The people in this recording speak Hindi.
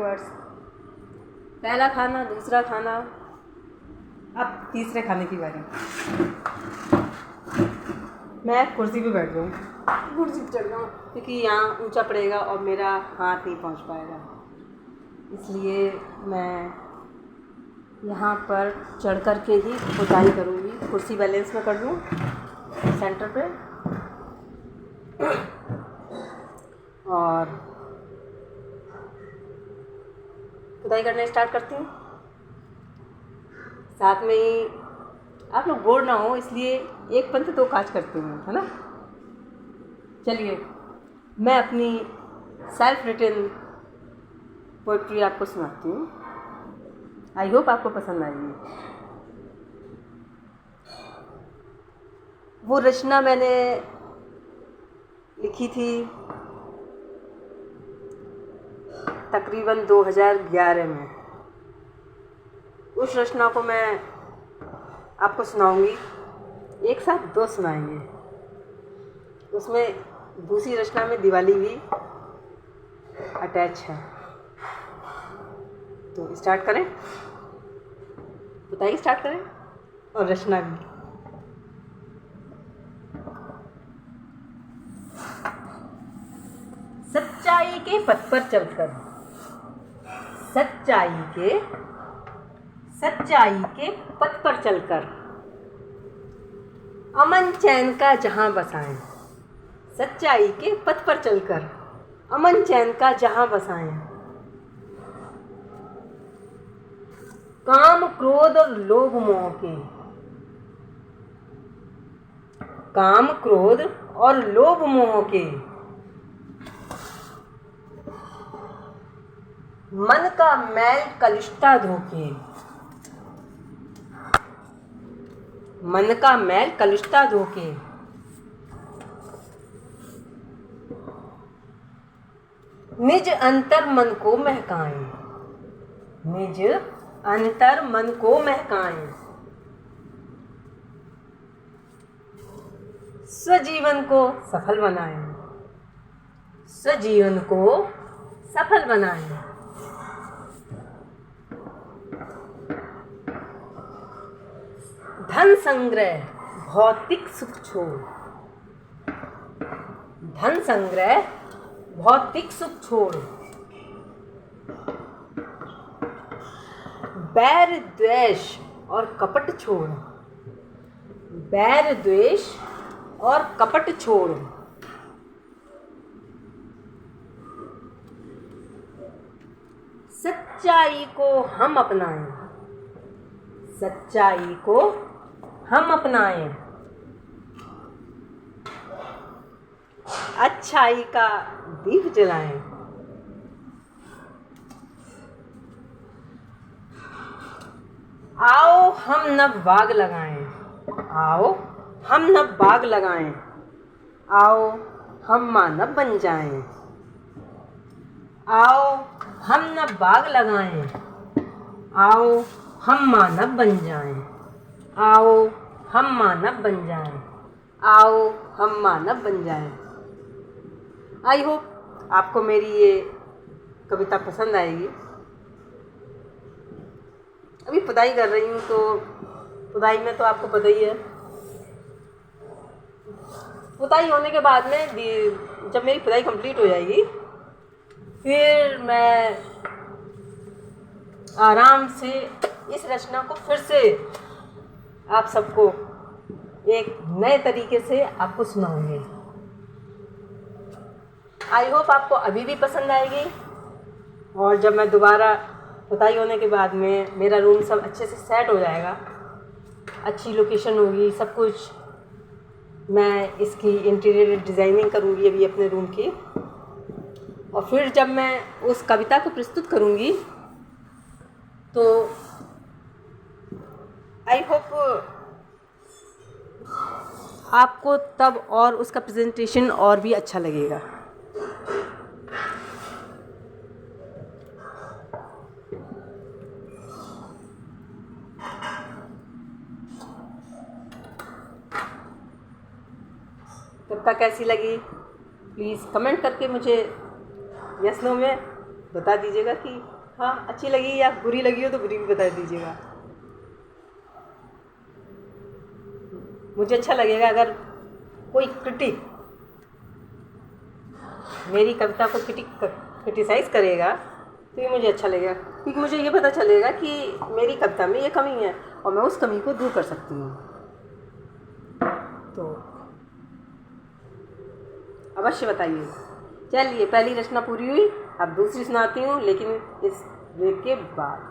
व्यूअर्स, पहला खाना, दूसरा खाना, अब तीसरे खाने की बारी। मैं कुर्सी पे बैठ जाऊँ, कुर्सी पे चढ़ जाऊँ, क्योंकि यहाँ ऊंचा पड़ेगा और मेरा हाथ नहीं पहुँच पाएगा, इसलिए मैं यहाँ पर चढ़ कर के ही खुदाई करूँगी। कुर्सी बैलेंस में कर लूँ सेंटर पे और खुदाई करना स्टार्ट करती हूँ। साथ में ही आप लोग बोर ना हो, इसलिए एक पंथ दो काज करती हूँ, है ना। चलिए, मैं अपनी सेल्फ रिटन पोइट्री आपको सुनाती हूँ। आई होप आपको पसंद आएगी। वो रचना मैंने लिखी थी तकरीबन 2011 में। उस रचना को मैं आपको सुनाऊंगी, एक साथ दो सुनाएंगे। उसमें दूसरी रचना में दिवाली भी अटैच है। तो स्टार्ट करें, बताइए, स्टार्ट करें और रचना भी। सच्चाई के पथ पर चलकर, सच्चाई के पथ पर चलकर अमन चैन का जहां बसाएं। सच्चाई के पथ पर चलकर अमन चैन का जहां बसाएं। काम क्रोध और लोभ मोह के, काम क्रोध और लोभ मोह के मन का मैल कलुषता धोके, मन का मैल कलुषता धोके निज अंतर मन को महकाएं। निज अंतर मन को महकाएं। स्वजीवन को सफल बनाएं। स्वजीवन को सफल बनाएं। धन संग्रह भौतिक सुख छोड़। धन संग्रह भौतिक सुख छोड़। बैर द्वेष और कपट छोड़। बैर द्वेष और कपट छोड़। सच्चाई को हम अपनाएं। सच्चाई को हम अपनाएं। अच्छाई का दीप जलाएं। आओ हम नव बाग लगाएं। आओ हम नव बाग लगाएं। आओ हम मानव बन जाएं। आओ हम नव बाग लगाएं। आओ हम मानव बन जाएं। आओ हम मानव बन जाएं। आओ हम मानव बन जाएं। आई होप आपको मेरी ये कविता पसंद आएगी। अभी पुताई कर रही हूँ, तो पुताई में तो आपको पता ही है, पुताई होने के बाद में जब मेरी पुताई कंप्लीट हो जाएगी, फिर मैं आराम से इस रचना को फिर से आप सबको एक नए तरीके से आपको सुनाऊंगी। आई होप आपको अभी भी पसंद आएगी। और जब मैं दोबारा पुताई होने के बाद में मेरा रूम सब अच्छे से सेट हो जाएगा, अच्छी लोकेशन होगी, सब कुछ, मैं इसकी इंटीरियर डिज़ाइनिंग करूँगी अभी अपने रूम की। और फिर जब मैं उस कविता को प्रस्तुत करूँगी, तो आई होप आपको तब और उसका प्रेजेंटेशन और भी अच्छा लगेगा। कविता कैसी लगी प्लीज़ कमेंट करके मुझे यस नो में बता दीजिएगा कि हाँ अच्छी लगी या बुरी लगी हो तो बुरी भी बता दीजिएगा। मुझे अच्छा लगेगा अगर कोई क्रिटिक मेरी कविता को क्रिटिसाइज़ करेगा तो ये मुझे अच्छा लगेगा, क्योंकि मुझे ये पता चलेगा कि मेरी कविता में ये कमी है और मैं उस कमी को दूर कर सकती हूँ। तो अवश्य बताइए। चलिए, पहली रचना पूरी हुई, अब दूसरी सुनाती हूँ, लेकिन इस ब्रेक के बाद।